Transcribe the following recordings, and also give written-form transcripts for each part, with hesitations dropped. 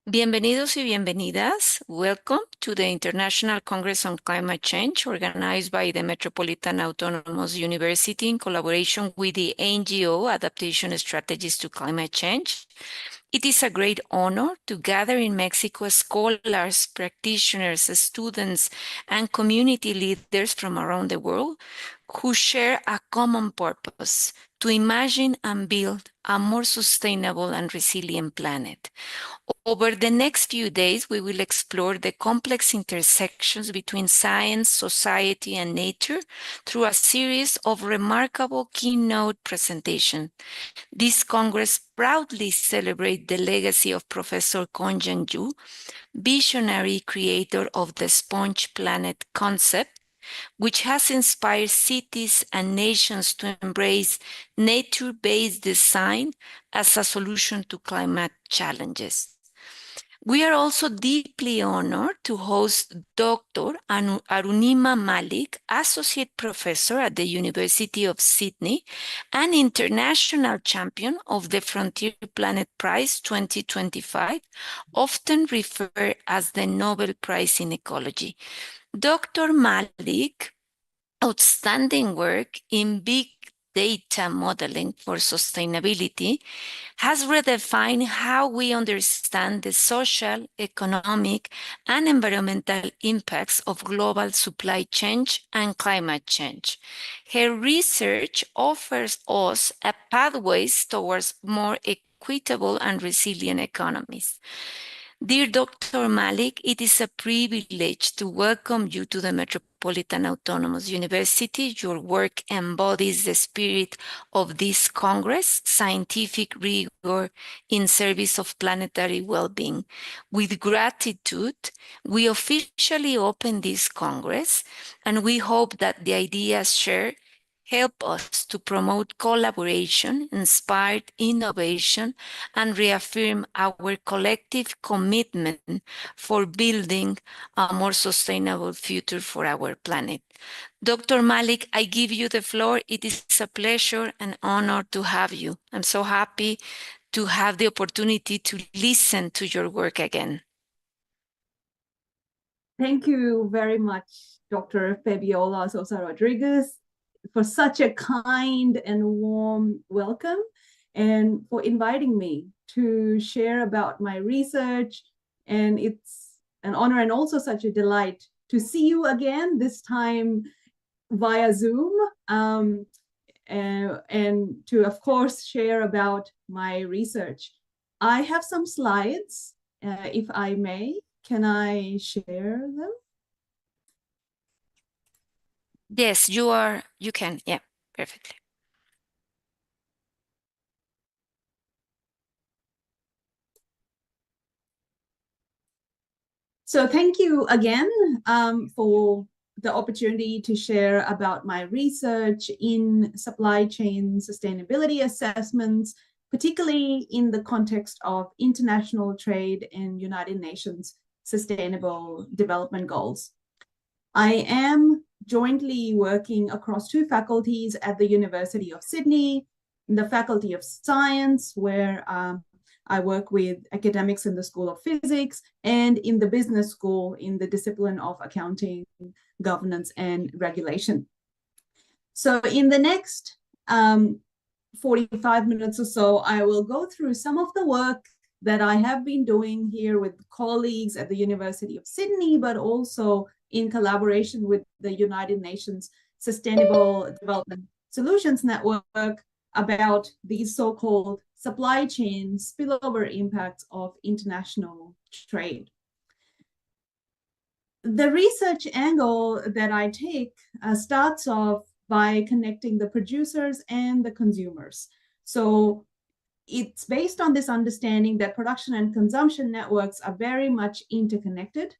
Bienvenidos y bienvenidas. Welcome to the International Congress on Climate Change, organized by the Metropolitana Autonomous University in collaboration with the NGO Adaptation Strategies to Climate Change. It is a great honor to gather in Mexico scholars, practitioners, students, and community leaders from around the world who share a common purpose: to imagine and build a more sustainable and resilient planet. Over the next few days, we will explore the complex intersections between science, society, and nature through a series of remarkable keynote presentations. This Congress proudly celebrates the legacy of Professor Konjan Yu, visionary creator of the sponge planet concept, which has inspired cities and nations to embrace nature-based design as a solution to climate challenges. We are also deeply honored to host Dr. Arunima Malik, Associate Professor at the University of Sydney and International Champion of the Frontier Planet Prize 2025, often referred as the Nobel Prize in Ecology. Dr. Malik, outstanding work in big data modeling for sustainability has redefined how we understand the social, economic, and environmental impacts of global supply chain and climate change. Her research offers us a pathways towards more equitable and resilient economies. Dear Dr. Malik, it is a privilege to welcome you to the Metropolitan Autonomous University. Your work embodies the spirit of this Congress, scientific rigor in service of planetary well-being. With gratitude, we officially open this Congress, and we hope that the ideas shared help us to promote collaboration, inspire innovation, and reaffirm our collective commitment for building a more sustainable future for our planet. Dr. Malik, I give you the floor. It is a pleasure and honor to have you. I'm so happy to have the opportunity to listen to your work again. Thank you very much, Dr. Fabiola Sosa Rodriguez, for such a kind and warm welcome, and for inviting me to share about my research. And it's an honor and also such a delight to see you again, this time via Zoom, and to, of course, share about my research. I have some slides, if I may. Can I share them? Yes, you can. Yeah, perfectly. So thank you again for the opportunity to share about my research in supply chain sustainability assessments, particularly in the context of international trade and United Nations Sustainable Development Goals. I am jointly working across two faculties at the University of Sydney, in the Faculty of Science, where I work with academics in the School of Physics, and in the business school in the discipline of accounting, governance, and regulation. So in the next 45 minutes or so, I will go through some of the work that I have been doing here with colleagues at the University of Sydney, but also in collaboration with the United Nations Sustainable Development Solutions Network about these so-called supply chain spillover impacts of international trade. The research angle that I take starts off by connecting the producers and the consumers. So it's based on this understanding that production and consumption networks are very much interconnected.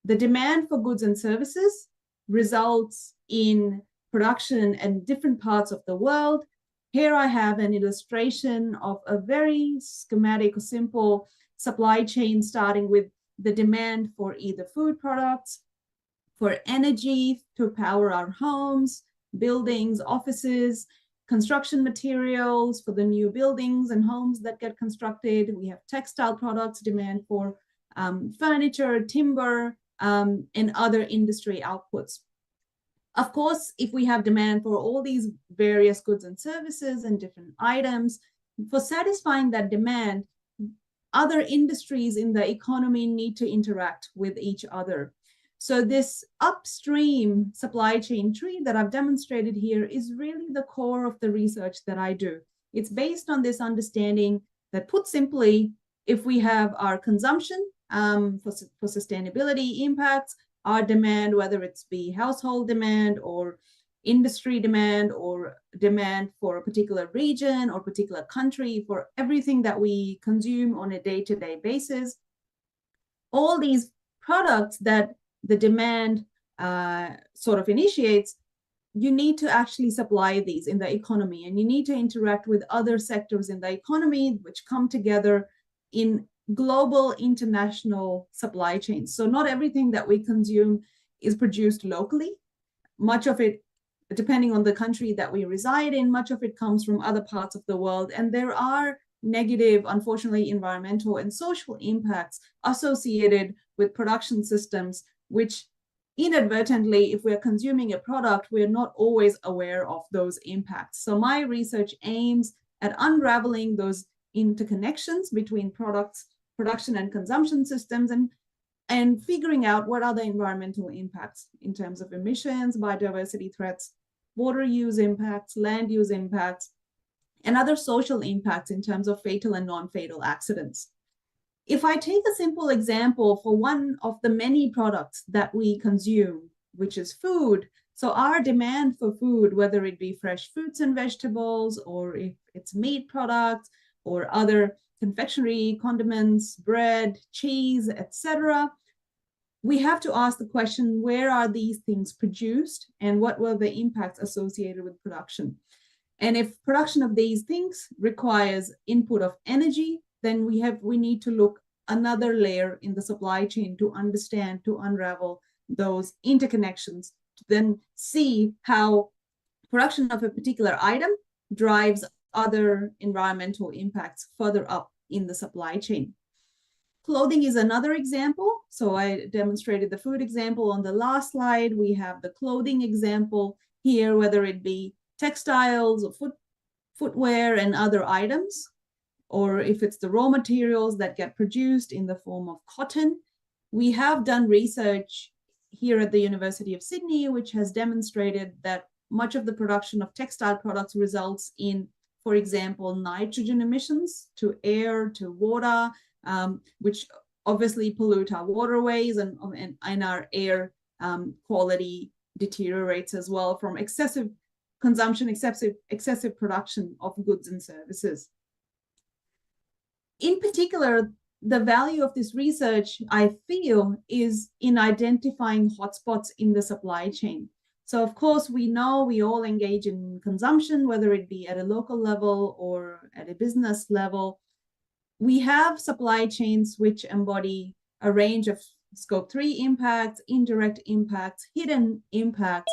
The demand for goods and services results in production in different parts of the world. Here I have an illustration of a very schematic, simple supply chain, starting with the demand for either food products, for energy to power our homes, buildings, offices, construction materials for the new buildings and homes that get constructed. We have textile products, demand for furniture, timber, and other industry outputs. Of course, if we have demand for all these various goods and services and different items, for satisfying that demand, other industries in the economy need to interact with each other. So this upstream supply chain tree that I've demonstrated here is really the core of the research that I do. It's based on this understanding that, put simply, if we have our consumption for sustainability impacts, our demand, whether it's be household demand or industry demand or demand for a particular region or particular country, for everything that we consume on a day-to-day basis, all these products that the demand sort of initiates, you need to actually supply these in the economy, and you need to interact with other sectors in the economy which come together in global international supply chains. So not everything that we consume is produced locally. Much of it, depending on the country that we reside in, much of it comes from other parts of the world. And there are negative, unfortunately, environmental and social impacts associated with production systems, which inadvertently, if we're consuming a product, we're not always aware of those impacts. So my research aims at unraveling those interconnections between production and consumption systems, and figuring out what are the environmental impacts in terms of emissions, biodiversity threats, water use impacts, land use impacts, and other social impacts in terms of fatal and non-fatal accidents. If I take a simple example for one of the many products that we consume, which is food, so our demand for food, whether it be fresh fruits and vegetables, or if it's meat products, or other confectionery, condiments, bread, cheese, etc., we have to ask the question, where are these things produced and what were the impacts associated with production? And if production of these things requires input of energy, then we need to look another layer in the supply chain to understand, to unravel those interconnections, to then see how production of a particular item drives other environmental impacts further up in the supply chain. Clothing is another example. So I demonstrated the food example on the last slide. We have the clothing example here, whether it be textiles or footwear and other items, or if it's the raw materials that get produced in the form of cotton. We have done research here at the University of Sydney, which has demonstrated that much of the production of textile products results in, for example, nitrogen emissions to air, to water, which obviously pollute our waterways, and our air quality deteriorates as well from excessive consumption, excessive production of goods and services. In particular, the value of this research, I feel, is in identifying hotspots in the supply chain. So of course, we know we all engage in consumption, whether it be at a local level or at a business level. We have supply chains which embody a range of scope 3 impacts, indirect impacts, hidden impacts,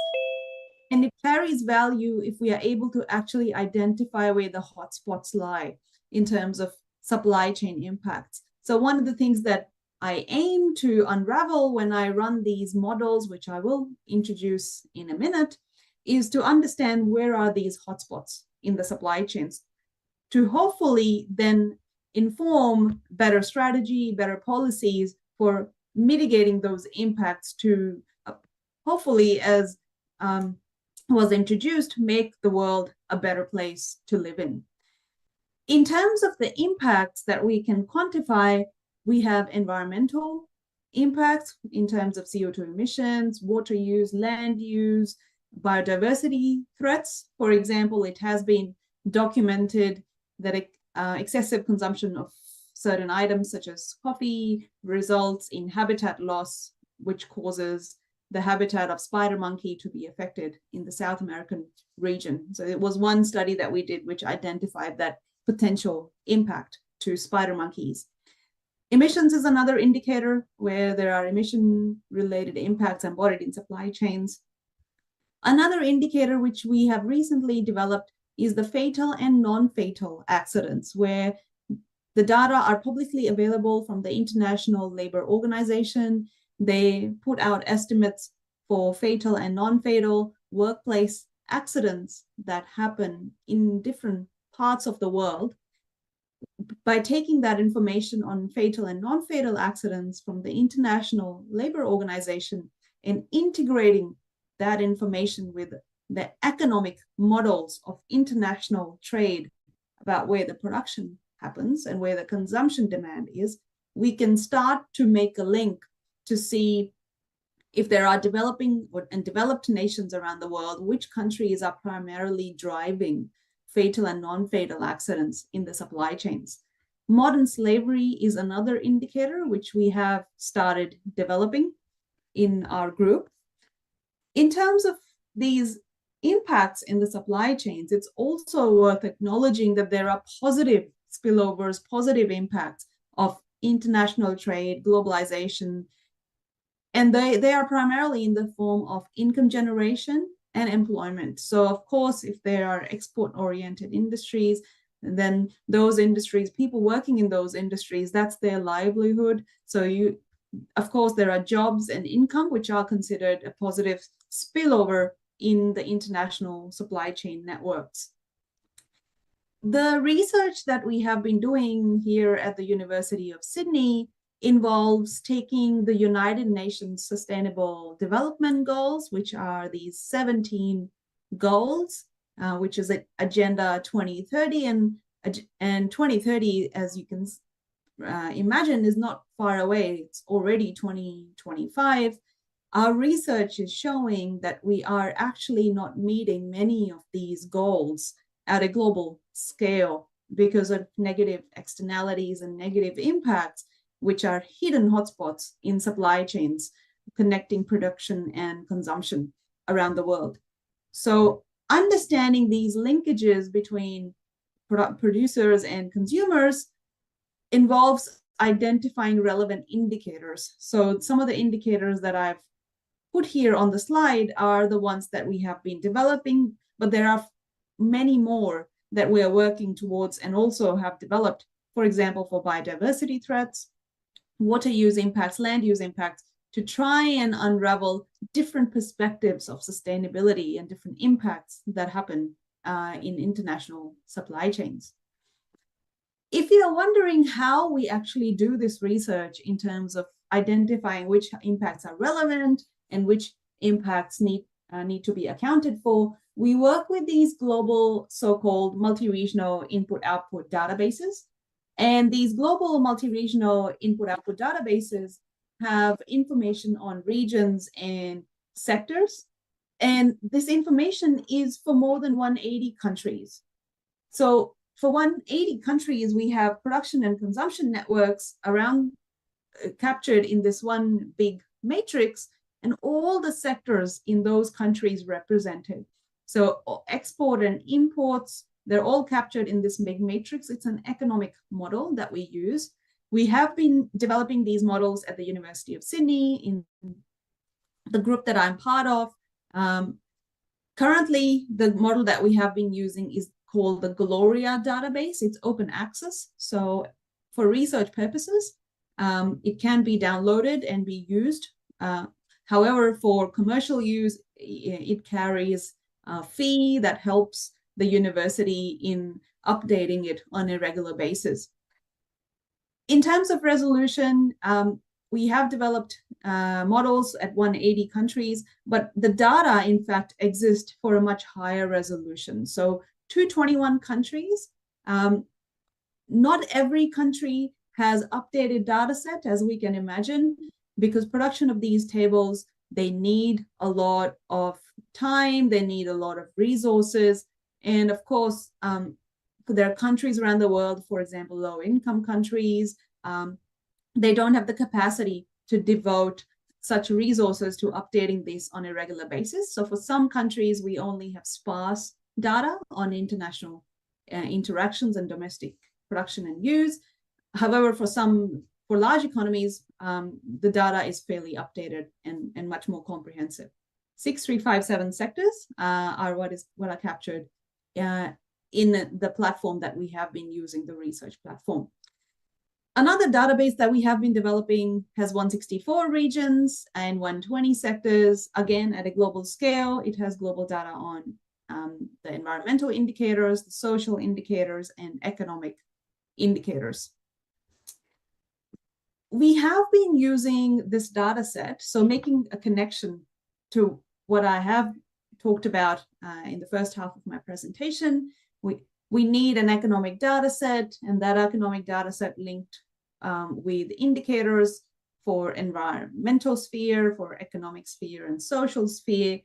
and it carries value if we are able to actually identify where the hotspots lie in terms of supply chain impacts. So one of the things that I aim to unravel when I run these models, which I will introduce in a minute, is to understand where are these hotspots in the supply chains, to hopefully then inform better strategy, better policies for mitigating those impacts to hopefully, as was introduced, make the world a better place to live in. In terms of the impacts that we can quantify, we have environmental impacts in terms of CO2 emissions, water use, land use, biodiversity threats. For example, it has been documented that excessive consumption of certain items such as coffee results in habitat loss, which causes the habitat of spider monkey to be affected in the South American region. So it was one study that we did which identified that potential impact to spider monkeys. Emissions is another indicator where there are emission-related impacts embodied in supply chains. Another indicator which we have recently developed is the fatal and non-fatal accidents, where the data are publicly available from the International Labour Organization. They put out estimates for fatal and non-fatal workplace accidents that happen in different parts of the world. By taking that information on fatal and non-fatal accidents from the International Labour Organization and integrating that information with the economic models of international trade about where the production happens and where the consumption demand is, we can start to make a link to see if there are developing and developed nations around the world, which countries are primarily driving fatal and non-fatal accidents in the supply chains. Modern slavery is another indicator which we have started developing in our group. In terms of these impacts in the supply chains, it's also worth acknowledging that there are positive spillovers, positive impacts of international trade, globalization, and they are primarily in the form of income generation and employment. So of course, if there are export-oriented industries, then those industries, people working in those industries, that's their livelihood. So of course, there are jobs and income, which are considered a positive spillover in the international supply chain networks. The research that we have been doing here at the University of Sydney involves taking the United Nations Sustainable Development Goals, which are these 17 goals, which is Agenda 2030, and 2030, as you can imagine, is not far away. It's already 2025. Our research is showing that we are actually not meeting many of these goals at a global scale because of negative externalities and negative impacts, which are hidden hotspots in supply chains connecting production and consumption around the world. So understanding these linkages between producers and consumers involves identifying relevant indicators. So some of the indicators that I've put here on the slide are the ones that we have been developing, but there are many more that we are working towards and also have developed, for example, for biodiversity threats, water use impacts, land use impacts, to try and unravel different perspectives of sustainability and different impacts that happen in international supply chains. If you're wondering how we actually do this research in terms of identifying which impacts are relevant and which impacts need to be accounted for, we work with these global so-called multi-regional input-output databases. And these global multi-regional input-output databases have information on regions and sectors. And this information is for more than 180 countries. So for 180 countries, we have production and consumption networks around captured in this one big matrix, and all the sectors in those countries represented. So export and imports, they're all captured in this big matrix. It's an economic model that we use. We have been developing these models at the University of Sydney in the group that I'm part of. Currently, the model that we have been using is called the Gloria database. It's open access. So for research purposes, it can be downloaded and be used. However, for commercial use, it carries a fee that helps the university in updating it on a regular basis. In terms of resolution, we have developed models at 180 countries, but the data, in fact, exist for a much higher resolution. So 221 countries. Not every country has updated data set, as we can imagine, because production of these tables, they need a lot of time, they need a lot of resources. And of course, there are countries around the world, for example, low-income countries, they don't have the capacity to devote such resources to updating this on a regular basis. So for some countries, we only have sparse data on international interactions and domestic production and use. However, for large economies, the data is fairly updated and much more comprehensive. 6357 sectors are what are captured in the platform that we have been using, the research platform. Another database that we have been developing has 164 regions and 120 sectors. Again, at a global scale, it has global data on the environmental indicators, the social indicators, and economic indicators. We have been using this data set, so making a connection to what I have talked about in the first half of my presentation. We need an economic data set, and that economic data set linked with indicators for environmental sphere, for economic sphere, and social sphere.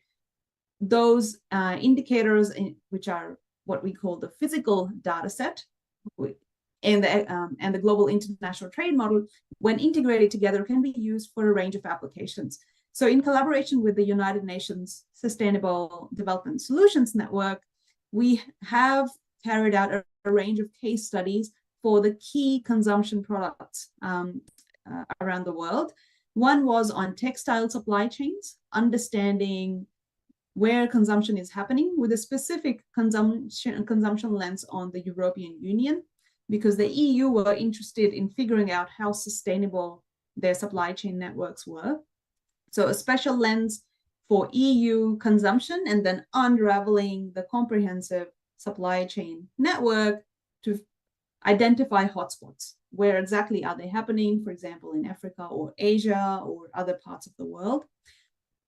Those indicators, which are what we call the physical data set, and the global international trade model, when integrated together, can be used for a range of applications. So in collaboration with the United Nations Sustainable Development Solutions Network, we have carried out a range of case studies for the key consumption products around the world. One was on textile supply chains, understanding where consumption is happening with a specific consumption lens on the European Union, because the EU were interested in figuring out how sustainable their supply chain networks were. So a special lens for EU consumption, and then unraveling the comprehensive supply chain network to identify hotspots. Where exactly are they happening, for example, in Africa or Asia or other parts of the world?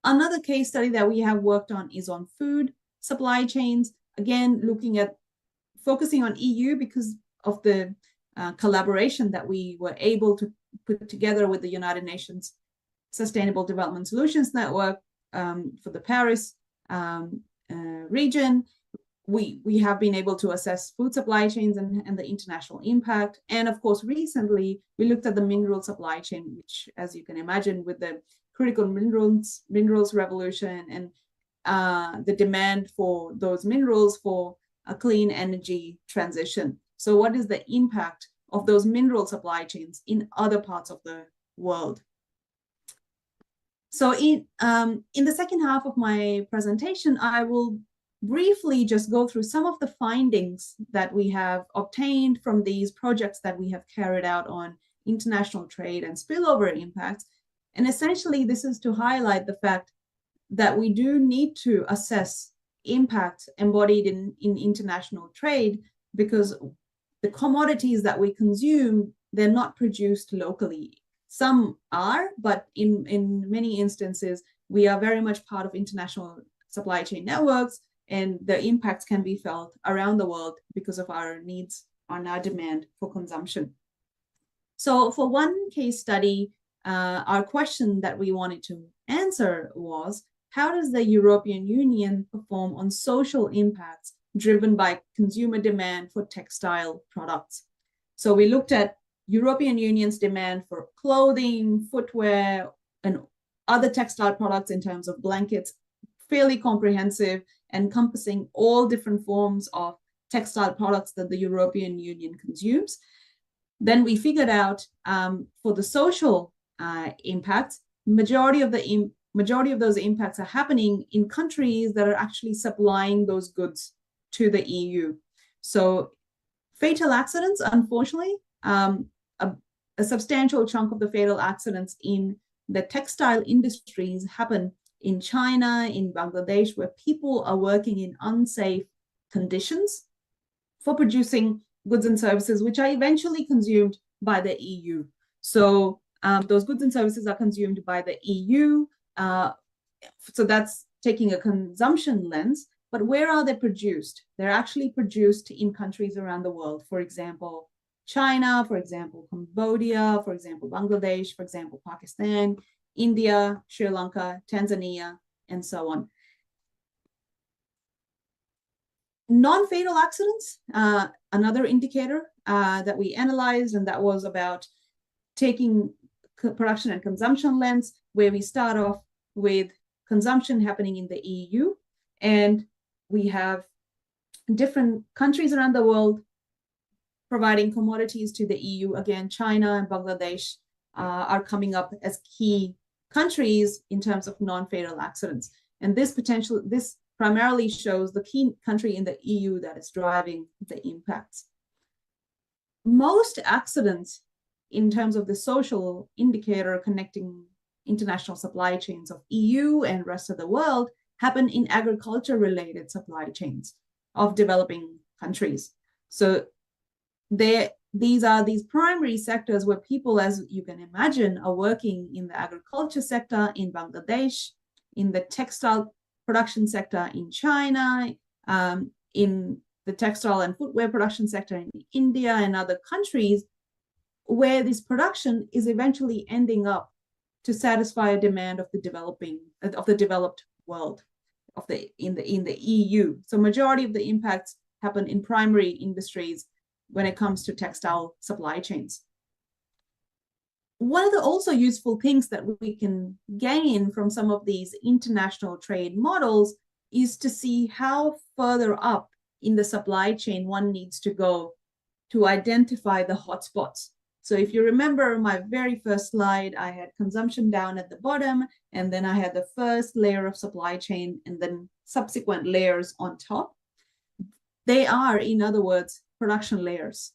Another case study that we have worked on is on food supply chains. Again, focusing on EU because of the collaboration that we were able to put together with the United Nations Sustainable Development Solutions Network for the Paris region. We have been able to assess food supply chains and the international impact. And of course, recently, we looked at the mineral supply chain, which, as you can imagine, with the critical minerals revolution and the demand for those minerals for a clean energy transition. So what is the impact of those mineral supply chains in other parts of the world? So in the second half of my presentation, I will briefly just go through some of the findings that we have obtained from these projects that we have carried out on international trade and spillover impacts. And essentially, this is to highlight the fact that we do need to assess impact embodied in international trade, because the commodities that we consume, they're not produced locally. Some are, but in many instances, we are very much part of international supply chain networks, and the impacts can be felt around the world because of our needs and our demand for consumption. So for one case study, our question that we wanted to answer was, how does the European Union perform on social impacts driven by consumer demand for textile products? So we looked at European Union's demand for clothing, footwear, and other textile products in terms of blankets, fairly comprehensive, encompassing all different forms of textile products that the European Union consumes. Then we figured out for the social impacts, majority of those impacts are happening in countries that are actually supplying those goods to the EU. So fatal accidents, unfortunately, a substantial chunk of the fatal accidents in the textile industries happen in China, in Bangladesh, where people are working in unsafe conditions for producing goods and services, which are eventually consumed by the EU. So those goods and services are consumed by the EU. So that's taking a consumption lens, but where are they produced? They're actually produced in countries around the world. For example, China, for example, Cambodia, for example, Bangladesh, for example, Pakistan, India, Sri Lanka, Tanzania, and so on. Non-fatal accidents, another indicator that we analyzed, and that was about taking production and consumption lens, where we start off with consumption happening in the EU, and we have different countries around the world providing commodities to the EU. Again, China and Bangladesh are coming up as key countries in terms of non-fatal accidents. And this primarily shows the key country in the EU that is driving the impacts. Most accidents in terms of the social indicator connecting international supply chains of EU and rest of the world happen in agriculture-related supply chains of developing countries. So these are these primary sectors where people, as you can imagine, are working in the agriculture sector in Bangladesh, in the textile production sector in China, in the textile and footwear production sector in India and other countries, where this production is eventually ending up to satisfy a demand of the developed world, in the EU. So majority of the impacts happen in primary industries when it comes to textile supply chains. One of the also useful things that we can gain from some of these international trade models is to see how further up in the supply chain one needs to go to identify the hotspots. So if you remember my very first slide, I had consumption down at the bottom, and then I had the first layer of supply chain and then subsequent layers on top. They are, in other words, production layers.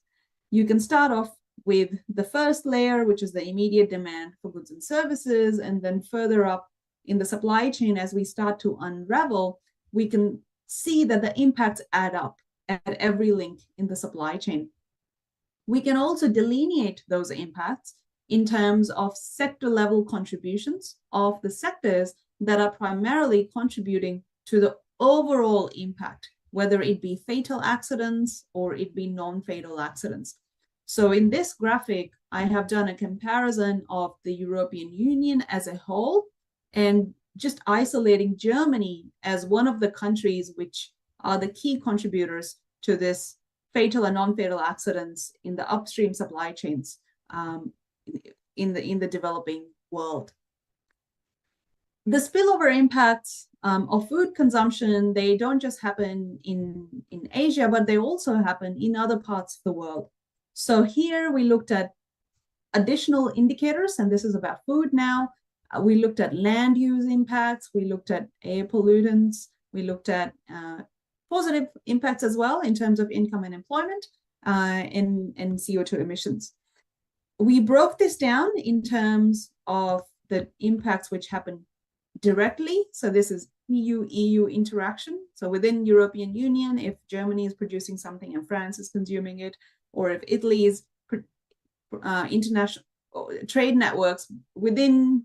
You can start off with the first layer, which is the immediate demand for goods and services, and then further up in the supply chain, as we start to unravel, we can see that the impacts add up at every link in the supply chain. We can also delineate those impacts in terms of sector level contributions of the sectors that are primarily contributing to the overall impact, whether it be fatal accidents or it be non-fatal accidents. So in this graphic, I have done a comparison of the European Union as a whole and just isolating Germany as one of the countries which are the key contributors to this fatal and non-fatal accidents in the upstream supply chains in the developing world. The spillover impacts of food consumption, they don't just happen in Asia, but they also happen in other parts of the world. So here we looked at additional indicators, and this is about food now. We looked at land use impacts, we looked at air pollutants, we looked at positive impacts as well in terms of income and employment and CO2 emissions. We broke this down in terms of the impacts which happen directly. So this is EU interaction. So within European Union, if Germany is producing something and France is consuming it, or if Italy is international trade networks within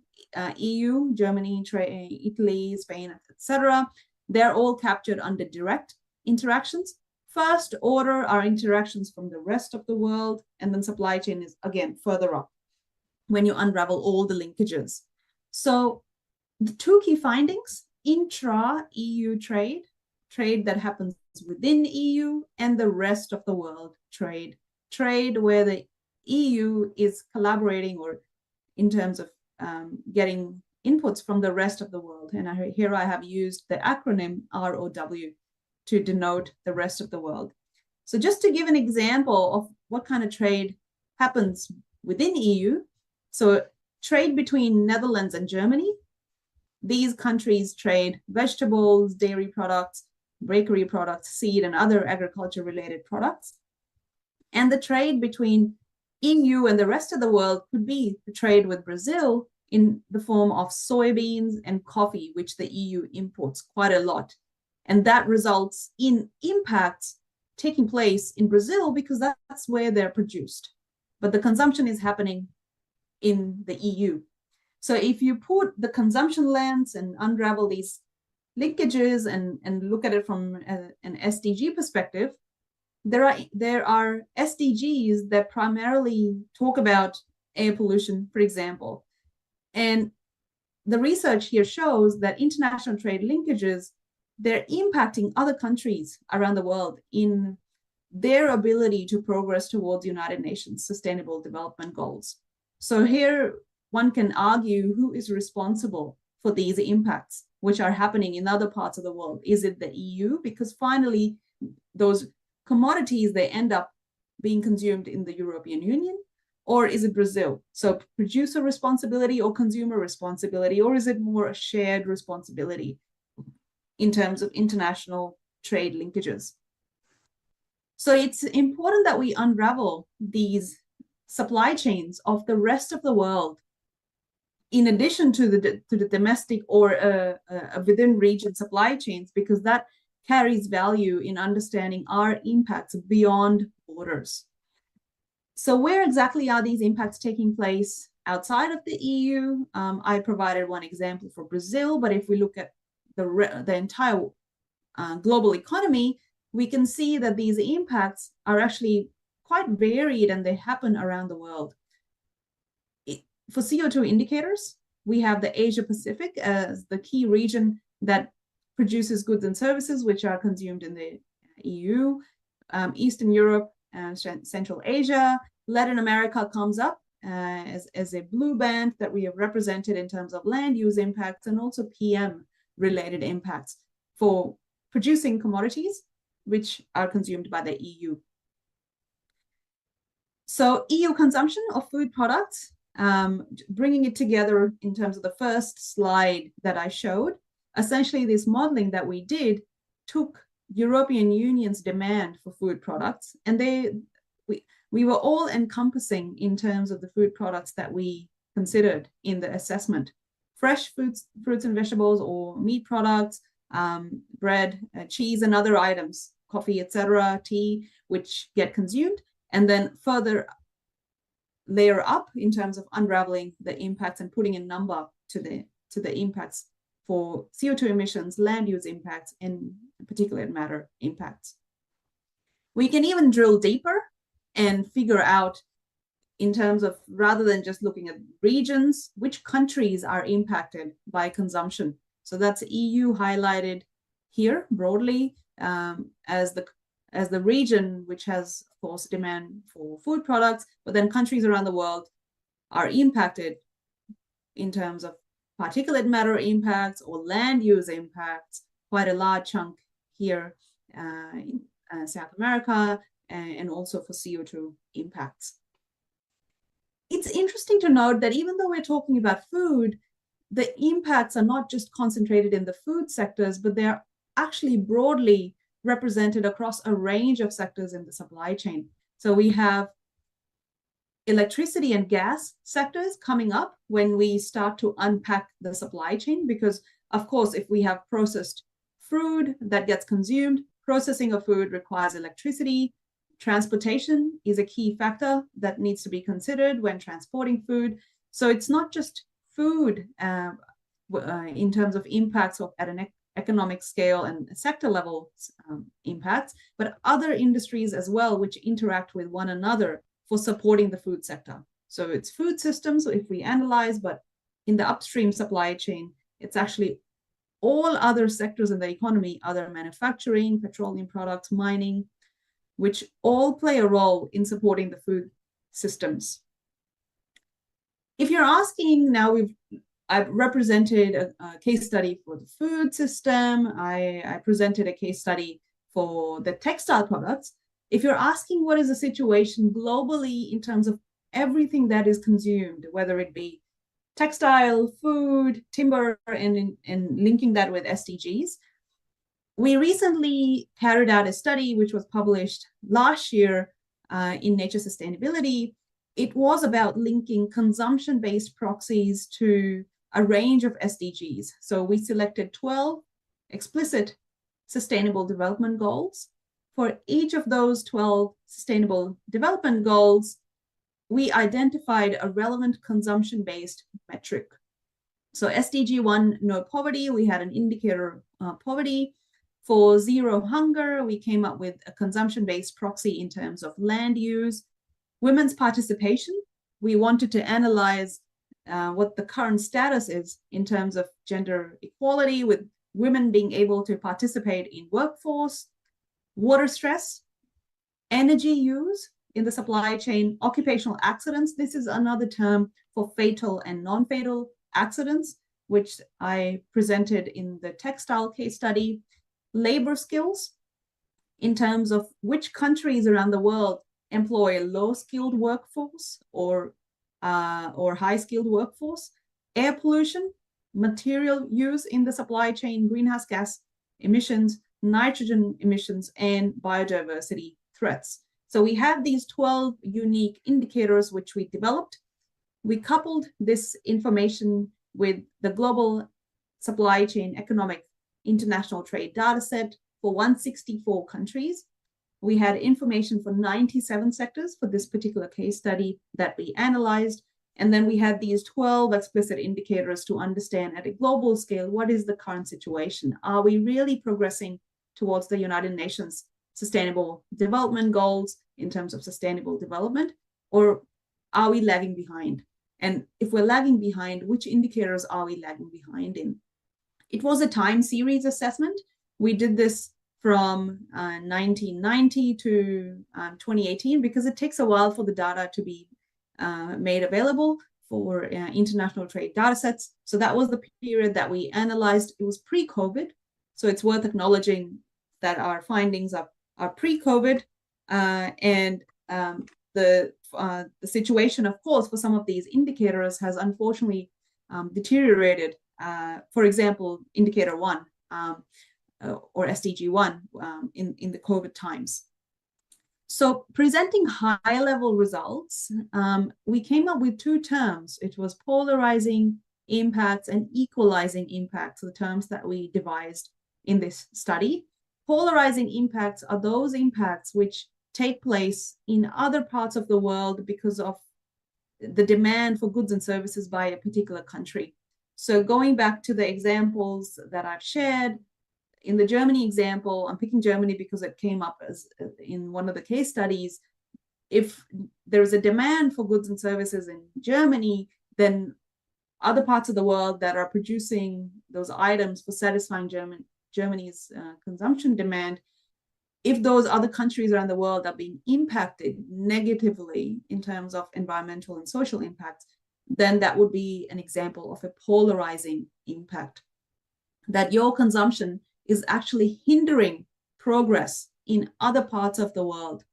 EU, Germany, Italy, Spain, etc., they're all captured under direct interactions. First order are interactions from the rest of the world, and then supply chain is again further up when you unravel all the linkages. So the two key findings: intra-EU trade that happens within EU, and the rest of the world trade where the EU is collaborating or in terms of getting inputs from the rest of the world. And here I have used the acronym ROW to denote the rest of the world. So just to give an example of what kind of trade happens within EU, so trade between Netherlands and Germany, these countries trade vegetables, dairy products, bakery products, seed, and other agriculture-related products. And the trade between EU and the rest of the world could be the trade with Brazil in the form of soybeans and coffee, which the EU imports quite a lot. And that results in impacts taking place in Brazil because that's where they're produced. But the consumption is happening in the EU. So if you put the consumption lens and unravel these linkages and look at it from an SDG perspective, there are SDGs that primarily talk about air pollution, for example. And the research here shows that international trade linkages, they're impacting other countries around the world in their ability to progress towards United Nations Sustainable Development Goals. So here one can argue who is responsible for these impacts, which are happening in other parts of the world. Is it the EU? Because finally, those commodities, they end up being consumed in the European Union. Or is it Brazil? So producer responsibility or consumer responsibility, or is it more a shared responsibility? in terms of international trade linkages. So it's important that we unravel these supply chains of the rest of the world, in addition to the domestic or within region supply chains, because that carries value in understanding our impacts beyond borders. So where exactly are these impacts taking place outside of the EU? I provided one example for Brazil, but if we look at the entire global economy, we can see that these impacts are actually quite varied and they happen around the world. For CO2 indicators, we have the Asia Pacific as the key region that produces goods and services which are consumed in the EU, Eastern Europe, Central Asia. Latin America comes up as a blue band that we have represented in terms of land use impacts and also PM related impacts for producing commodities which are consumed by the EU. So EU consumption of food products, bringing it together in terms of the first slide that I showed, essentially this modeling that we did took European Union's demand for food products, and we were all encompassing in terms of the food products that we considered in the assessment. Fresh fruits and vegetables or meat products, bread, cheese and other items, coffee, etc., tea, which get consumed, and then further layer up in terms of unraveling the impacts and putting a number to the impacts for CO2 emissions, land use impacts, and particulate matter impacts. We can even drill deeper and figure out in terms of, rather than just looking at regions, which countries are impacted by consumption. So that's EU highlighted here broadly as the region which has, of course, demand for food products, but then countries around the world are impacted in terms of particulate matter impacts or land use impacts, quite a large chunk here in South America, and also for CO2 impacts. It's interesting to note that even though we're talking about food, the impacts are not just concentrated in the food sectors, but they're actually broadly represented across a range of sectors in the supply chain. So we have electricity and gas sectors coming up when we start to unpack the supply chain, because of course, if we have processed food that gets consumed, processing of food requires electricity. Transportation is a key factor that needs to be considered when transporting food. So it's not just food in terms of impacts at an economic scale and sector level impacts, but other industries as well, which interact with one another for supporting the food sector. So it's food systems if we analyze, but in the upstream supply chain, it's actually all other sectors in the economy, other manufacturing, petroleum products, mining, which all play a role in supporting the food systems. If you're asking now, I've represented a case study for the food system. I presented a case study for the textile products. If you're asking what is the situation globally in terms of everything that is consumed, whether it be textile, food, timber, and linking that with SDGs, we recently carried out a study which was published last year in Nature Sustainability. It was about linking consumption-based proxies to a range of SDGs. So we selected 12 explicit sustainable development goals. For each of those 12 sustainable development goals, we identified a relevant consumption-based metric. So SDG 1, no poverty, we had an indicator of poverty. For zero hunger, we came up with a consumption-based proxy in terms of land use. Women's participation, we wanted to analyze what the current status is in terms of gender equality, with women being able to participate in workforce. Water stress, energy use in the supply chain, occupational accidents. This is another term for fatal and non-fatal accidents, which I presented in the textile case study. Labor skills, in terms of which countries around the world employ a low-skilled workforce or high-skilled workforce. Air pollution, material use in the supply chain, greenhouse gas emissions, nitrogen emissions, and biodiversity threats. So we have these 12 unique indicators which we developed. We coupled this information with the global supply chain economic international trade data set for 164 countries. We had information for 97 sectors for this particular case study that we analyzed. And then we had these 12 explicit indicators to understand at a global scale, what is the current situation? Are we really progressing towards the United Nations Sustainable Development Goals in terms of sustainable development, or are we lagging behind? And if we're lagging behind, which indicators are we lagging behind in? It was a time series assessment. We did this from 1990 to 2018 because it takes a while for the data to be made available for international trade data sets. So that was the period that we analyzed. It was pre-COVID. So it's worth acknowledging that our findings are pre-COVID. And the situation, of course, for some of these indicators has unfortunately deteriorated. For example, indicator 1 or SDG 1 in the COVID times. So presenting high-level results, we came up with two terms. It was polarizing impacts and equalizing impacts, the terms that we devised in this study. Polarizing impacts are those impacts which take place in other parts of the world because of the demand for goods and services by a particular country. So going back to the examples that I've shared, in the Germany example, I'm picking Germany because it came up as in one of the case studies. If there's a demand for goods and services in Germany, then other parts of the world that are producing those items for satisfying Germany's consumption demand, if those other countries around the world are being impacted negatively in terms of environmental and social impacts, then that would be an example of a polarizing impact. That your consumption is actually hindering progress in other parts of the world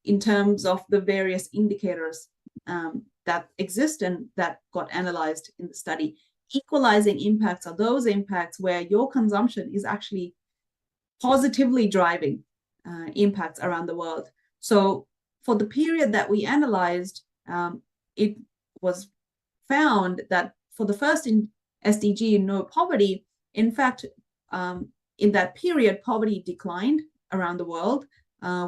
in terms of the various indicators that exist and that got analyzed in the study. Equalizing impacts are those impacts where your consumption is actually positively driving impacts around the world. So for the period that we analyzed, it was found that for the first SDG, no poverty, in fact, in that period, poverty declined around the world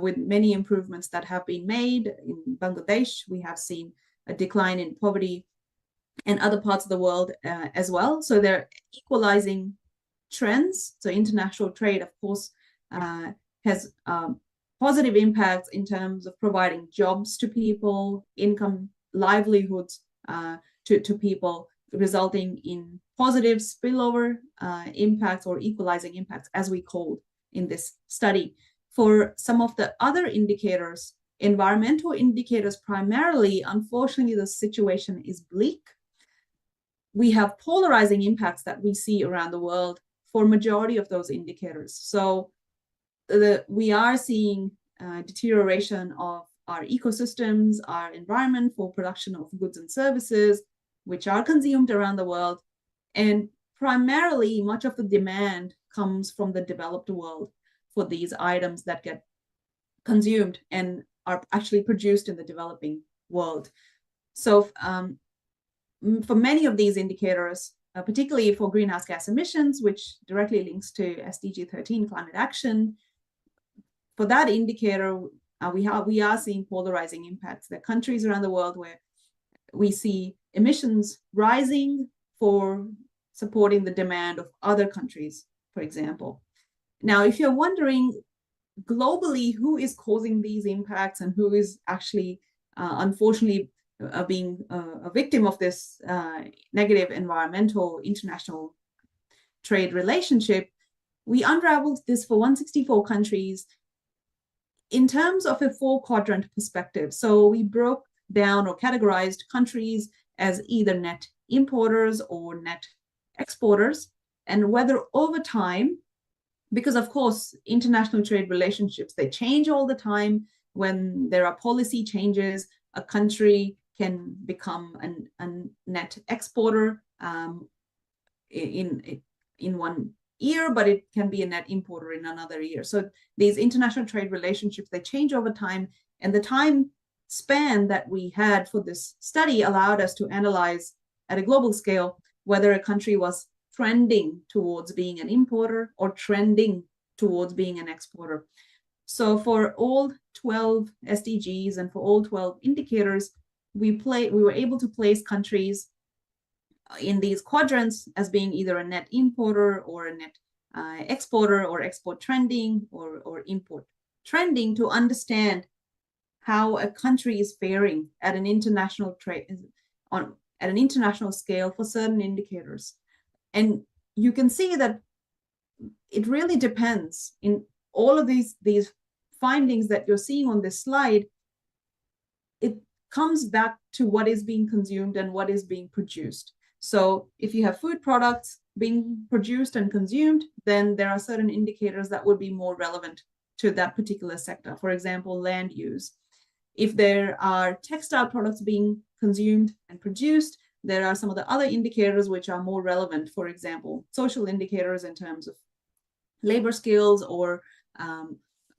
with many improvements that have been made. In Bangladesh, we have seen a decline in poverty and other parts of the world as well. So they're equalizing trends. So international trade, of course, has positive impacts in terms of providing jobs to people, income, livelihoods to people, resulting in positive spillover impacts or equalizing impacts, as we called in this study. For some of the other indicators, environmental indicators primarily, unfortunately, the situation is bleak. We have polarizing impacts that we see around the world for majority of those indicators. So we are seeing deterioration of our ecosystems, our environment for production of goods and services, which are consumed around the world. And primarily, much of the demand comes from the developed world for these items that get consumed and are actually produced in the developing world. So for many of these indicators, particularly for greenhouse gas emissions, which directly links to SDG 13 climate action, for that indicator, we are seeing polarizing impacts. There are countries around the world where we see emissions rising for supporting the demand of other countries, for example. Now, if you're wondering globally who is causing these impacts and who is actually, unfortunately, being a victim of this negative environmental international trade relationship, we unraveled this for 164 countries in terms of a 4-quadrant perspective. So we broke down or categorized countries as either net importers or net exporters, and whether over time, because of course, international trade relationships, they change all the time. When there are policy changes, a country can become a net exporter in one year, but it can be a net importer in another year. So these international trade relationships, they change over time, and the time span that we had for this study allowed us to analyze at a global scale whether a country was trending towards being an importer or trending towards being an exporter. So for all 12 SDGs and for all 12 indicators, we were able to place countries in these quadrants as being either a net importer or a net exporter, or export trending or import trending, to understand how a country is faring at an international trade at an international scale for certain indicators. And you can see that it really depends. In all of these findings that you're seeing on this slide, it comes back to what is being consumed and what is being produced. So if you have food products being produced and consumed, then there are certain indicators that would be more relevant to that particular sector. For example, land use. If there are textile products being consumed and produced, there are some of the other indicators which are more relevant. For example, social indicators in terms of labor skills or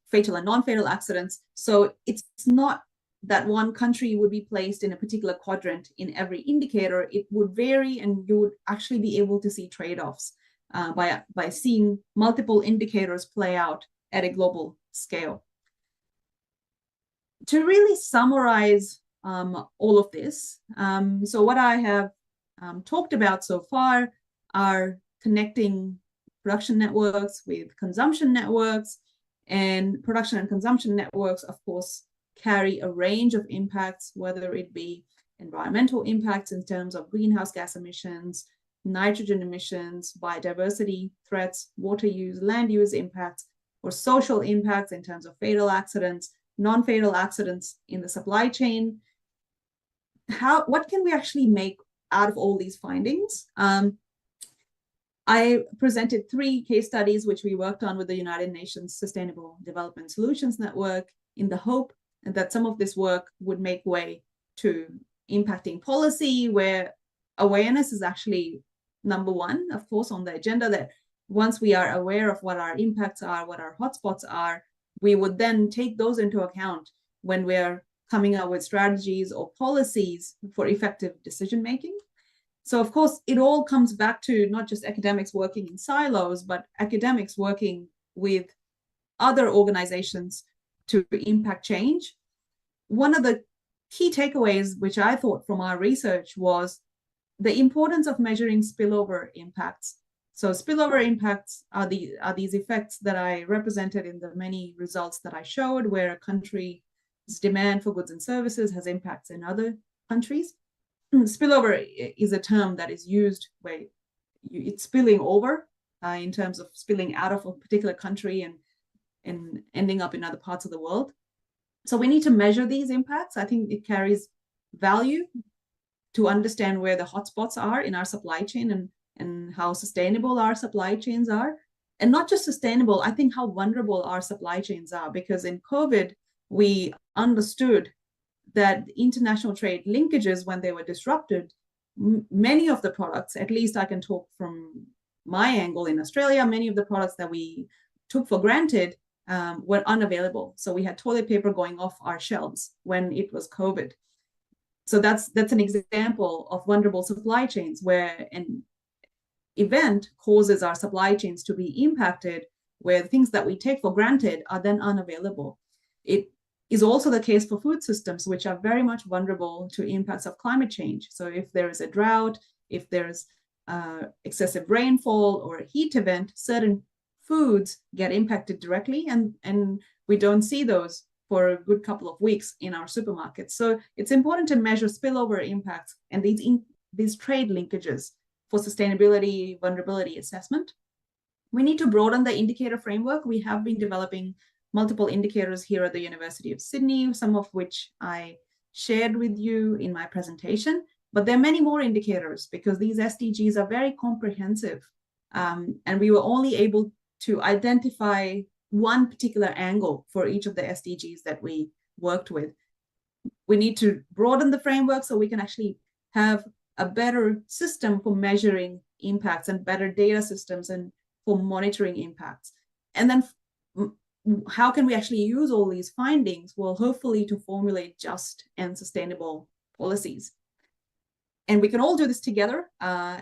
fatal and non-fatal accidents. So it's not that one country would be placed in a particular quadrant in every indicator. It would vary, and you would actually be able to see trade-offs by seeing multiple indicators play out at a global scale. To really summarize all of this, so what I have talked about so far are connecting production networks with consumption networks, and production and consumption networks, of course, carry a range of impacts, whether it be environmental impacts in terms of greenhouse gas emissions, nitrogen emissions, biodiversity threats, water use, land use impacts, or social impacts in terms of fatal accidents, non-fatal accidents in the supply chain. What can we actually make out of all these findings? I presented 3 case studies which we worked on with the United Nations Sustainable Development Solutions Network, in the hope that some of this work would make way to impacting policy, where awareness is actually number one, of course, on the agenda, that once we are aware of what our impacts are, what our hotspots are, we would then take those into account when we're coming up with strategies or policies for effective decision making. So of course, it all comes back to not just academics working in silos, but academics working with other organizations to impact change. One of the key takeaways, which I thought from our research, was the importance of measuring spillover impacts. So spillover impacts are these effects that I represented in the many results that I showed, where a country's demand for goods and services has impacts in other countries. Spillover is a term that is used where it's spilling over in terms of spilling out of a particular country and ending up in other parts of the world. So we need to measure these impacts. I think it carries value to understand where the hotspots are in our supply chain and how sustainable our supply chains are. And not just sustainable, I think how vulnerable our supply chains are, because in COVID, we understood that international trade linkages, when they were disrupted, many of the products, at least I can talk from my angle in Australia, many of the products that we took for granted were unavailable. So we had toilet paper going off our shelves when it was COVID. So that's an example of vulnerable supply chains, where an event causes our supply chains to be impacted, where things that we take for granted are then unavailable. It is also the case for food systems, which are very much vulnerable to impacts of climate change. So if there is a drought, if there's excessive rainfall or a heat event, certain foods get impacted directly, and we don't see those for a good couple of weeks in our supermarkets. So it's important to measure spillover impacts and these trade linkages for sustainability vulnerability assessment. We need to broaden the indicator framework. We have been developing multiple indicators here at the University of Sydney, some of which I shared with you in my presentation, but there are many more indicators because these SDGs are very comprehensive, and we were only able to identify one particular angle for each of the SDGs that we worked with. We need to broaden the framework so we can actually have a better system for measuring impacts and better data systems and for monitoring impacts. And then how can we actually use all these findings? Well, hopefully to formulate just and sustainable policies. And we can all do this together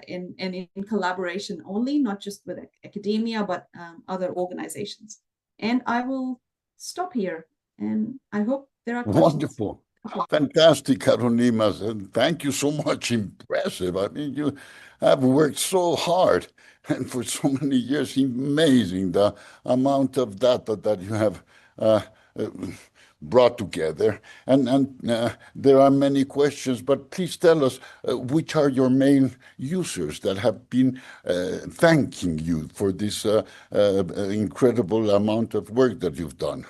in collaboration only, not just with academia, but other organizations. And I will stop here. And I hope there are questions. Wonderful. Fantastic, Carolinas, and thank you so much. Impressive. I mean, you have worked so hard and for so many years. Amazing the amount of data that you have brought together. And there are many questions, but please tell us which are your main users that have been thanking you for this incredible amount of work that you've done.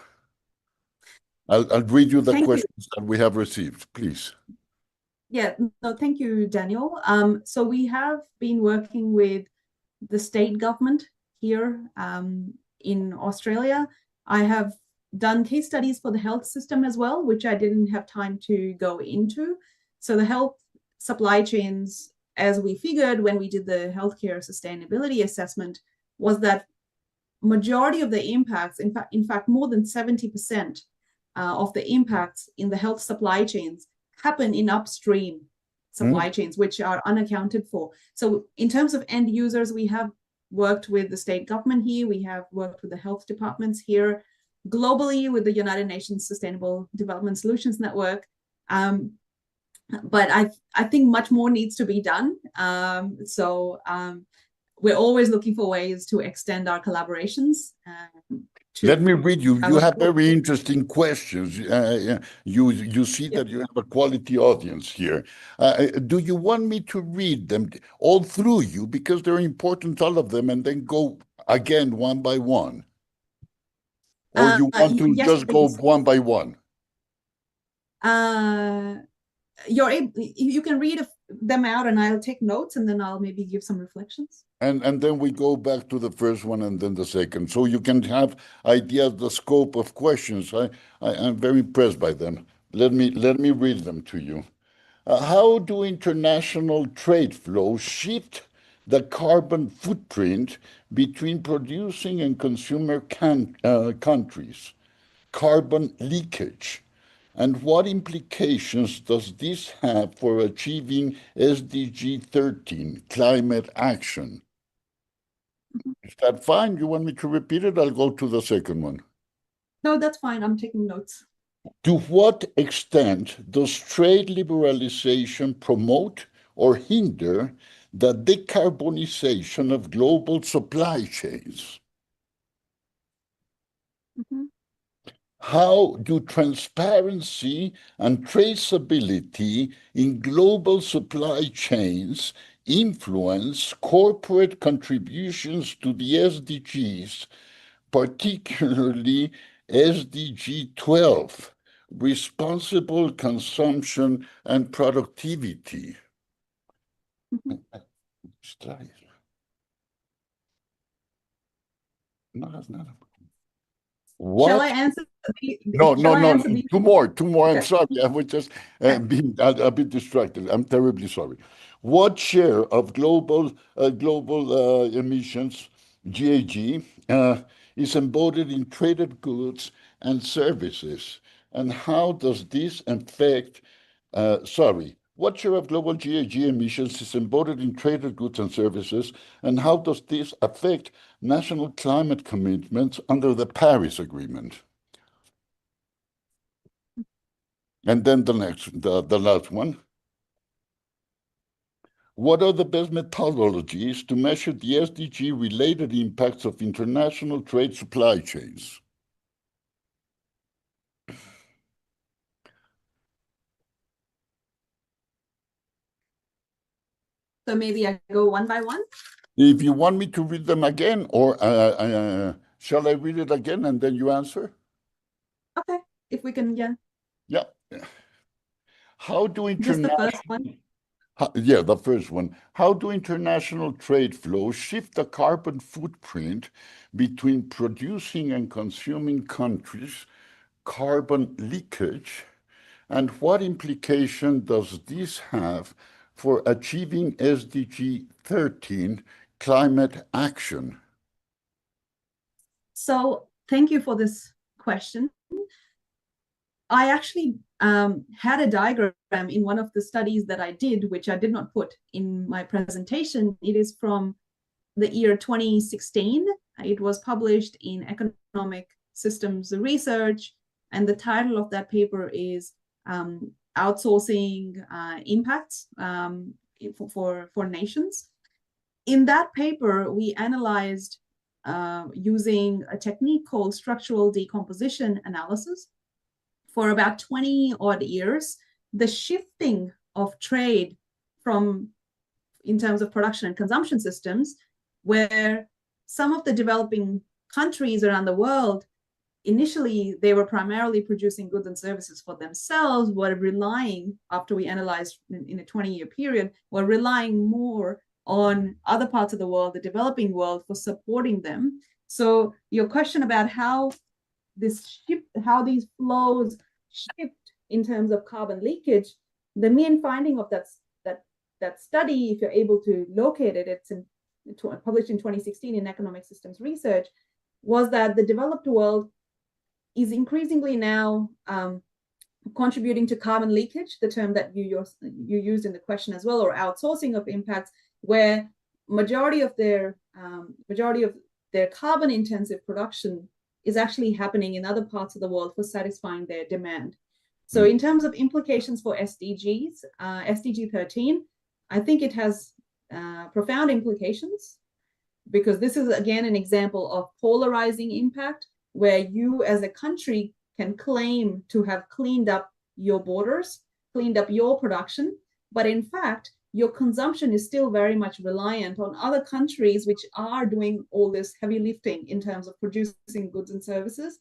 I'll read you the questions that we have received, please. Yeah, no, thank you, Daniel. So we have been working with the state government here in Australia. I have done case studies for the health system as well, which I didn't have time to go into. So the health supply chains, as we figured when we did the healthcare sustainability assessment, was that majority of the impacts, in fact, more than 70%, of the impacts in the health supply chains happen in upstream supply chains, which are unaccounted for. So in terms of end users, we have worked with the state government here. We have worked with the health departments here, globally with the United Nations Sustainable Development Solutions Network. But I think much more needs to be done. We're always looking for ways to extend our collaborations. Let me read you. You have very interesting questions. You see that you have a quality audience here. Do you want me to read them all through you, because they're important, all of them, and then go again one by one? Or you want to just go one by one? You can read them out and I'll take notes, and then I'll maybe give some reflections. And then we go back to the first one and then the second, so you can have idea of the scope of questions. I'm very impressed by them. Let me read them to you. How do international trade flows shift the carbon footprint between producing and consumer countries? Carbon leakage. And what implications does this have for achieving SDG 13, climate action? Is that fine? You want me to repeat it? I'll go to the second one. No, that's fine. I'm taking notes. To what extent does trade liberalization promote or hinder the decarbonization of global supply chains? How do transparency and traceability in global supply chains influence corporate contributions to the SDGs, particularly SDG 12, responsible consumption and productivity? No, that's not. What? Shall I answer? No. Two more. Okay. I'm sorry. I was just being a bit distracted. I'm terribly sorry. What share of global emissions, GHG, is embodied in traded goods and services, and how does this affect? What share of global GHG emissions is embodied in traded goods and services, and how does this affect national climate commitments under the Paris Agreement? And then the last one. What are the best methodologies to measure the SDG-related impacts of international trade supply chains? So maybe I go one by one? If you want me to read them again, or shall I read it again and then you answer? Okay, if we can, yeah. Yeah. How do Just the first one? Yeah, the first one. How do international trade flows shift the carbon footprint between producing and consuming countries, carbon leakage, and what implication does this have for achieving SDG 13, climate action? So thank you for this question. I actually had a diagram in one of the studies that I did, which I did not put in my presentation. It is from the year 2016. It was published in Economic Systems Research, and the title of that paper is Outsourcing Impacts for Nations. In that paper, we analyzed using a technique called structural decomposition analysis for about 20 odd years, the shifting of trade from, in terms of production and consumption systems, where some of the developing countries around the world, initially they were primarily producing goods and services for themselves, were relying, after we analyzed in a 20-year period, were relying more on other parts of the world, the developing world, for supporting them. So your question about how this shift, how these flows shift in terms of carbon leakage, the main finding of that study, if you're able to locate it, it's published in 2016 in Economic Systems Research, was that the developed world is increasingly now contributing to carbon leakage, the term that you used in the question as well, or outsourcing of impacts, where majority of their carbon intensive production is actually happening in other parts of the world for satisfying their demand. So in terms of implications for SDGs, SDG 13, I think it has profound implications, because this is, again, an example of polarizing impact, where you as a country can claim to have cleaned up your borders, cleaned up your production, but in fact, your consumption is still very much reliant on other countries which are doing all this heavy lifting in terms of producing goods and services,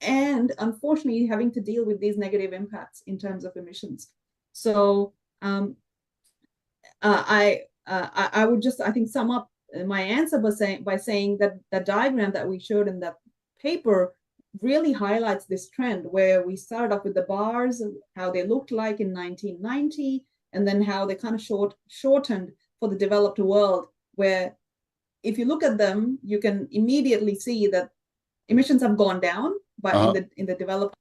and unfortunately having to deal with these negative impacts in terms of emissions. So I would just, I think, sum up my answer by saying that the diagram that we showed in that paper really highlights this trend, where we started off with the bars and how they looked like in 1990, and then how they kind of shortened for the developed world, where if you look at them, you can immediately see that emissions have gone down in the developed.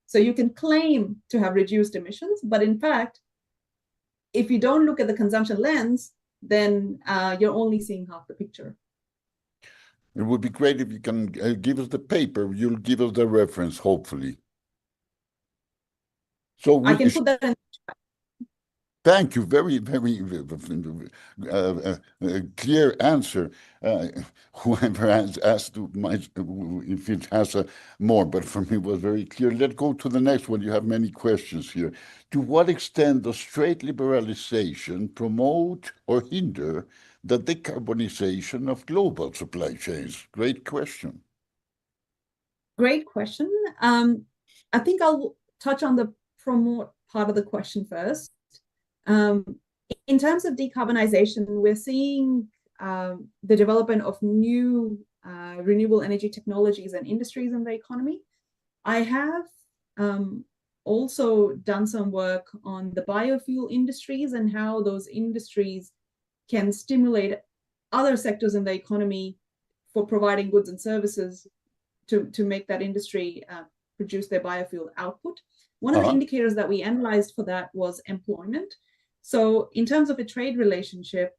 So you can claim to have reduced emissions, but in fact, if you don't look at the consumption lens, then you're only seeing half the picture. It would be great if you can give us the paper. You'll give us the reference, hopefully. So I can put that in. Thank you. Very, very clear answer. Whoever asked if it has more, but for me it was very clear. Let's go to the next one. You have many questions here. To what extent does trade liberalization promote or hinder the decarbonization of global supply chains? Great question. Great question. I think I'll touch on the promote part of the question first. In terms of decarbonization, we're seeing the development of new renewable energy technologies and industries in the economy. I have also done some work on the biofuel industries and how those industries can stimulate other sectors in the economy for providing goods and services to make that industry produce their biofuel output. One of the indicators that we analyzed for that was employment. So in terms of a trade relationship,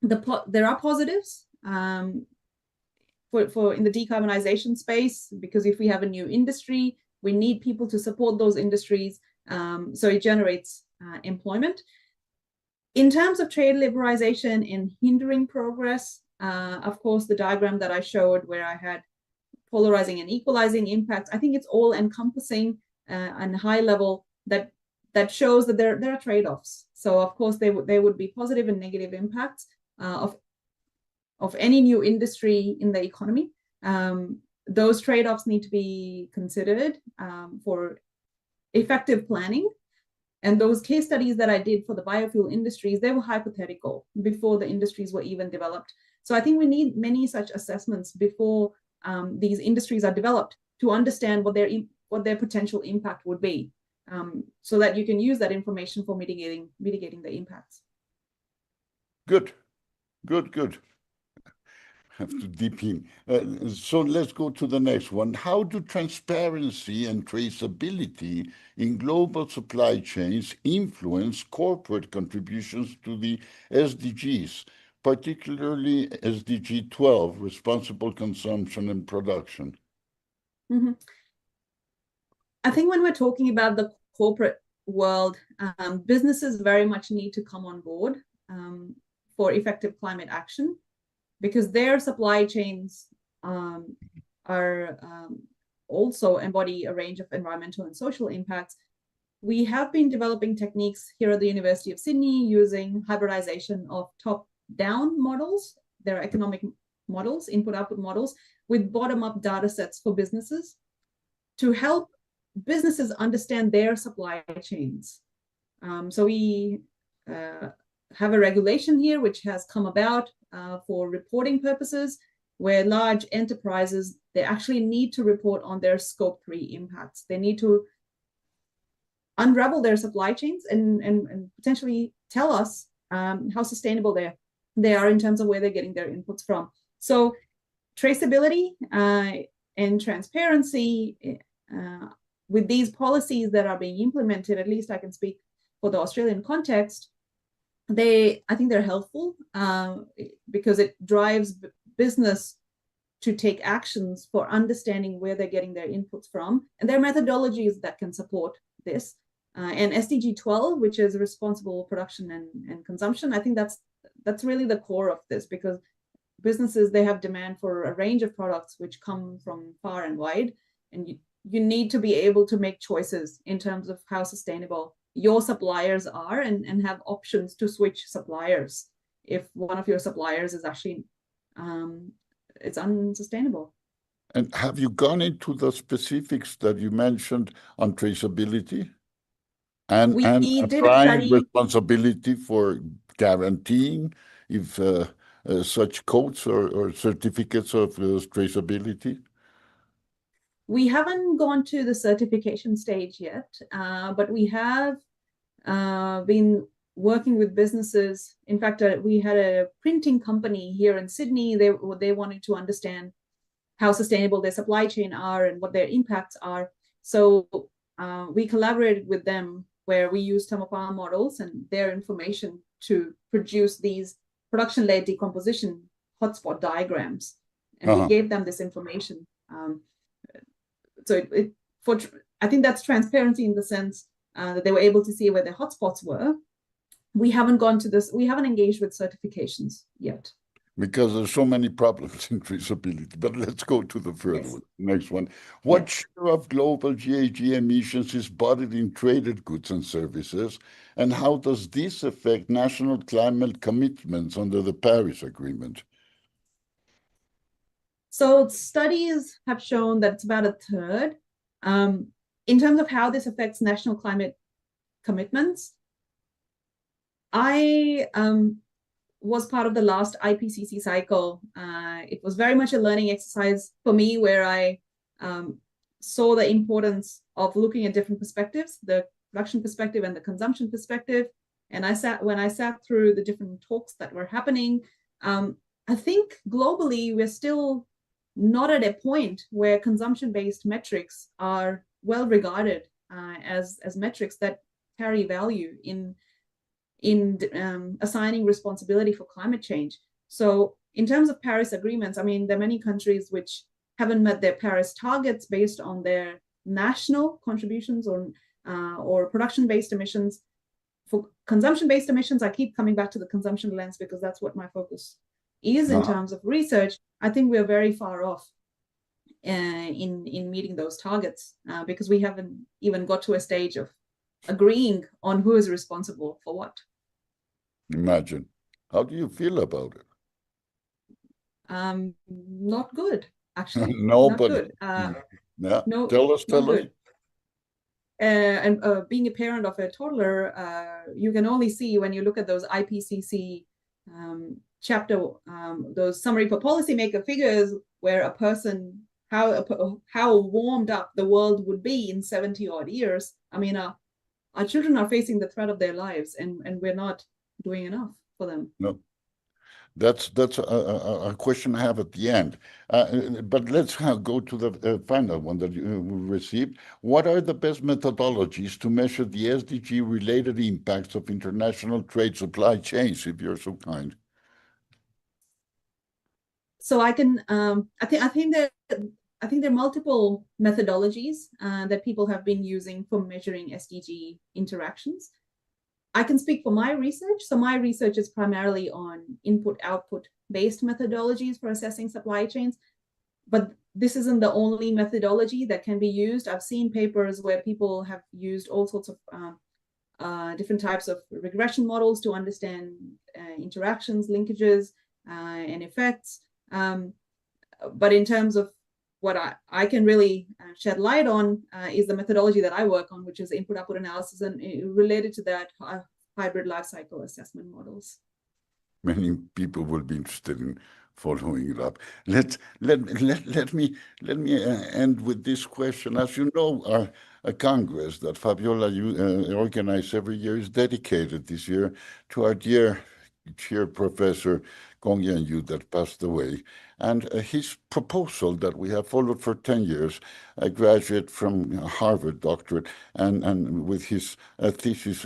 there are positives for in the decarbonization space, because if we have a new industry, we need people to support those industries. So it generates employment. In terms of trade liberalization and hindering progress, of course, the diagram that I showed where I had polarizing and equalizing impacts, I think it's all encompassing and high level that shows that there are trade-offs. So of course there would be positive and negative impacts of any new industry in the economy. Those trade-offs need to be considered for effective planning. And those case studies that I did for the biofuel industries, they were hypothetical before the industries were even developed. So I think we need many such assessments before these industries are developed to understand what their potential impact would be, so that you can use that information for mitigating the impacts. Good. have to deep in. So let's go to the next one. How do transparency and traceability in global supply chains influence corporate contributions to the SDGs, particularly SDG 12, responsible consumption and production? Mm-hmm. I think when we're talking about the corporate world, businesses very much need to come on board for effective climate action, because their supply chains are also embody a range of environmental and social impacts. We have been developing techniques here at the University of Sydney using hybridization of top-down models, their economic models, input-output models, with bottom-up data sets for businesses to help businesses understand their supply chains. So we have a regulation here which has come about for reporting purposes, where large enterprises, they actually need to report on their Scope 3 impacts. They need to unravel their supply chains and potentially tell us how sustainable they are in terms of where they're getting their inputs from. So traceability and transparency with these policies that are being implemented, at least I can speak for the Australian context, I think they're helpful because it drives business to take actions for understanding where they're getting their inputs from, and there are methodologies that can support this. And SDG 12, which is responsible production and consumption, I think that's really the core of this, because businesses, they have demand for a range of products which come from far and wide, and you need to be able to make choices in terms of how sustainable your suppliers are and have options to switch suppliers if one of your suppliers is actually it's unsustainable. And have you gone into the specifics that you mentioned on traceability and applying responsibility for guaranteeing if such codes or certificates of traceability? We haven't gone to the certification stage yet, but we have been working with businesses. In fact, we had a printing company here in Sydney. They wanted to understand how sustainable their supply chain are and what their impacts are. So we collaborated with them, where we used some of our models and their information to produce these production-led decomposition hotspot diagrams. And we gave them this information. So I think that's transparency in the sense that they were able to see where their hotspots were. We haven't gone to this, we haven't engaged with certifications yet. Because there's so many problems in traceability. But let's go to the first one, next one. What share of global GHG emissions is embodied in traded goods and services? And how does this affect national climate commitments under the Paris Agreement? So studies have shown that it's about a third. In terms of how this affects national climate commitments, I was part of the last IPCC cycle. It was very much a learning exercise for me, where I saw the importance of looking at different perspectives, the production perspective and the consumption perspective. And when I sat through the different talks that were happening, I think globally we're still not at a point where consumption-based metrics are well regarded as metrics that carry value in assigning responsibility for climate change. So in terms of Paris agreements, I mean, there are many countries which haven't met their Paris targets based on their national contributions or production-based emissions. For consumption-based emissions, I keep coming back to the consumption lens because that's what my focus is in terms of research. I think we're very far off in meeting those targets because we haven't even got to a stage of agreeing on who is responsible for what. Imagine. How do you feel about it? Not good, actually. Nobody. Not good. Yeah. No, tell us. And being a parent of a toddler, you can only see when you look at those IPCC chapter, those summary for policymaker figures, where a person, how warmed up the world would be in 70 odd years. I mean, our children are facing the threat of their lives, and we're not doing enough for them. No. That's a question I have at the end. But let's go to the final one that you received. What are the best methodologies to measure the SDG-related impacts of international trade supply chains, if you're so kind? So I can, I think there are multiple methodologies that people have been using for measuring SDG interactions. I can speak for my research. So my research is primarily on input-output based methodologies for assessing supply chains, but this isn't the only methodology that can be used. I've seen papers where people have used all sorts of different types of regression models to understand interactions, linkages, and effects. But in terms of what I can really shed light on is the methodology that I work on, which is input-output analysis, and related to that, hybrid life cycle assessment models. Many people will be interested in following it up. Let me end with this question. As you know, a Congress that Fabiola organizes every year is dedicated this year to our dear chair professor Gong Yan Yu that passed away. And his proposal that we have followed for 10 years, a graduate from Harvard doctorate, and with his thesis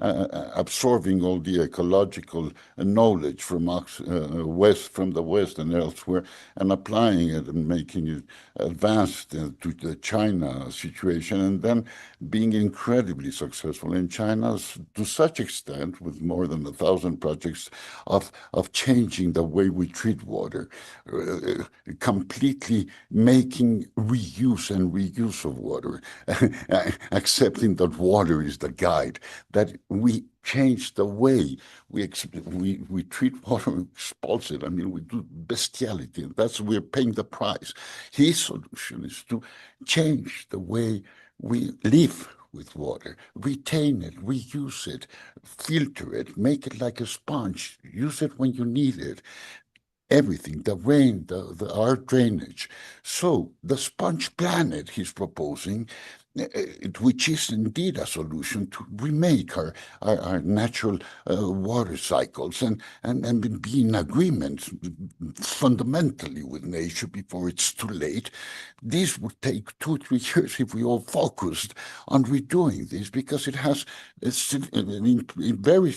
absorbing all the ecological knowledge from the West and elsewhere, and applying it and making it advanced to the China situation, and then being incredibly successful in China to such extent, with more than 1,000 projects of changing the way we treat water. Completely making reuse of water, accepting that water is the guide, that we change the way we treat water and expulse it. I mean, we do bestiality, and that's we're paying the price. His solution is to change the way we live with water, retain it, reuse it, filter it, make it like a sponge, use it when you need it. Everything, the rain, our drainage. So the sponge planet he's proposing, which is indeed a solution to remake our natural water cycles and be in agreement fundamentally with nature before it's too late. This would take 2 or 3 years if we all focused on redoing this, because it has very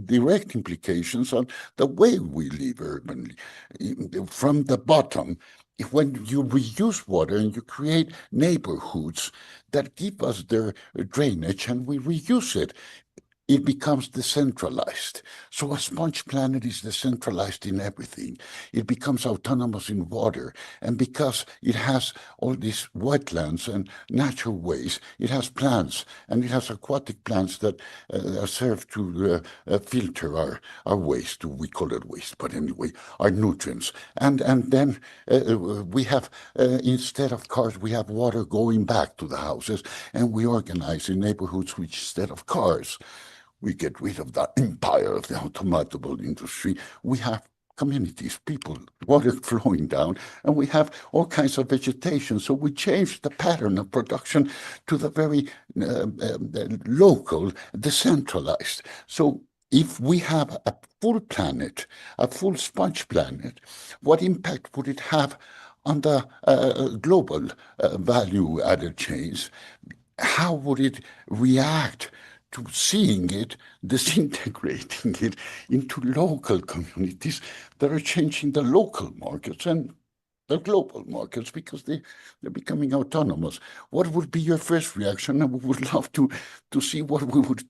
direct implications on the way we live urbanly. From the bottom, when you reuse water and you create neighborhoods that give us their drainage and we reuse it, it becomes decentralized. So a sponge planet is decentralized in everything. It becomes autonomous in water. And because it has all these wetlands and natural ways, it has plants, and it has aquatic plants that serve to filter our waste. We call it waste, but anyway, our nutrients. And then we have, instead of cars, we have water going back to the houses, and we organize in neighborhoods which, instead of cars, we get rid of the empire of the automobile industry. We have communities, people, water flowing down, and we have all kinds of vegetation. So we change the pattern of production to the very local, decentralized. So if we have a full planet, a full sponge planet, what impact would it have on the global value-added chains? How would it react to seeing it, disintegrating it into local communities that are changing the local markets and the global markets, because they're becoming autonomous? What would be your first reaction? And we would love to see what we would,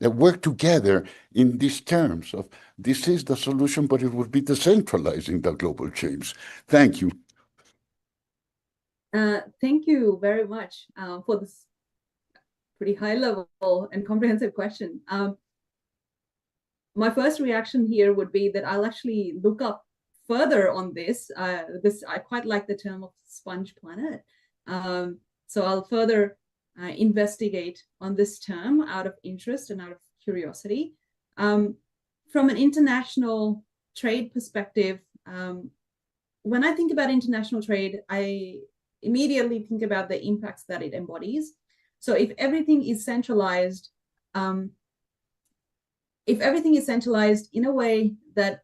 work together in these terms of this is the solution, but it would be decentralizing the global chains. Thank you. Thank you very much for this pretty high level and comprehensive question. My first reaction here would be that I'll actually look up further on this. I quite like the term of sponge planet. So I'll further investigate on this term out of interest and out of curiosity. From an international trade perspective, when I think about international trade, I immediately think about the impacts that it embodies. So if everything is centralized, if everything is centralized in a way that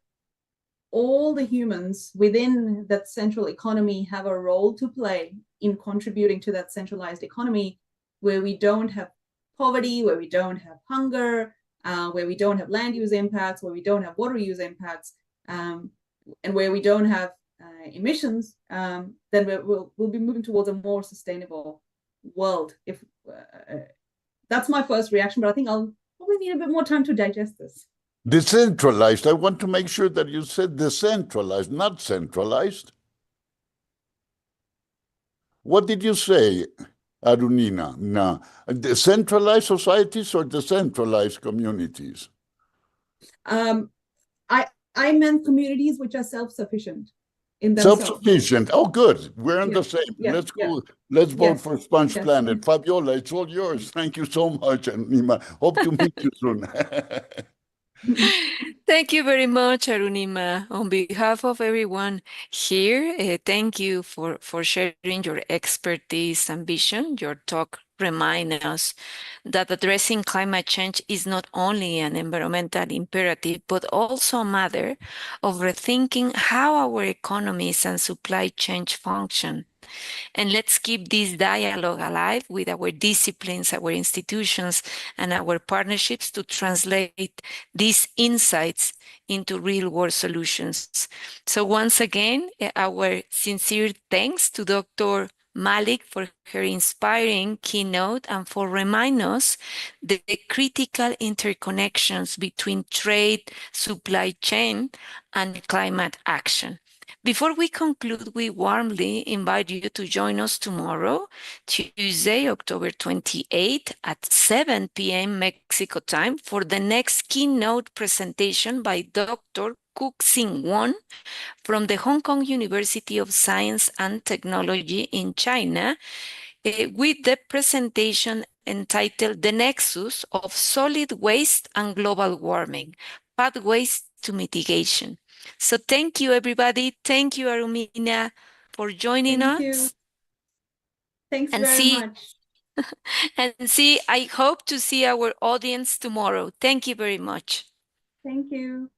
all the humans within that central economy have a role to play in contributing to that centralized economy, where we don't have poverty, where we don't have hunger, where we don't have land use impacts, where we don't have water use impacts, and where we don't have emissions, then we'll be moving towards a more sustainable world. If that's my first reaction, but I think I'll probably need a bit more time to digest this. Decentralized. I want to make sure that you said decentralized, not centralized. What did you say, Arunina? No. Decentralized societies or decentralized communities? I meant communities which are self-sufficient in themselves. Self-sufficient. Oh, good. We're on the same. Let's go. Let's vote for Sponge Planet. Fabiola, it's all yours. Thank you so much, Arunima. Hope to meet you soon. Thank you very much, Arunima. On behalf of everyone here, thank you for sharing your expertise and vision. Your talk reminds us that addressing climate change is not only an environmental imperative, but also a matter of rethinking how our economies and supply chain function. And let's keep this dialogue alive with our disciplines, our institutions, and our partnerships to translate these insights into real-world solutions. So once again, our sincere thanks to Dr. Malik for her inspiring keynote and for reminding us the critical interconnections between trade, supply chain, and climate action. Before we conclude, we warmly invite you to join us tomorrow, Tuesday, October 28th at 7 p.m. Mexico time for the next keynote presentation by Dr. Kuk-Sing Won from the Hong Kong University of Science and Technology in China, with the presentation entitled The Nexus of Solid Waste and Global Warming, Pathways to Mitigation. So thank you, everybody. Thank you, Arunima, for joining us. Thanks very much. I hope to see our audience tomorrow. Thank you very much. Thank you.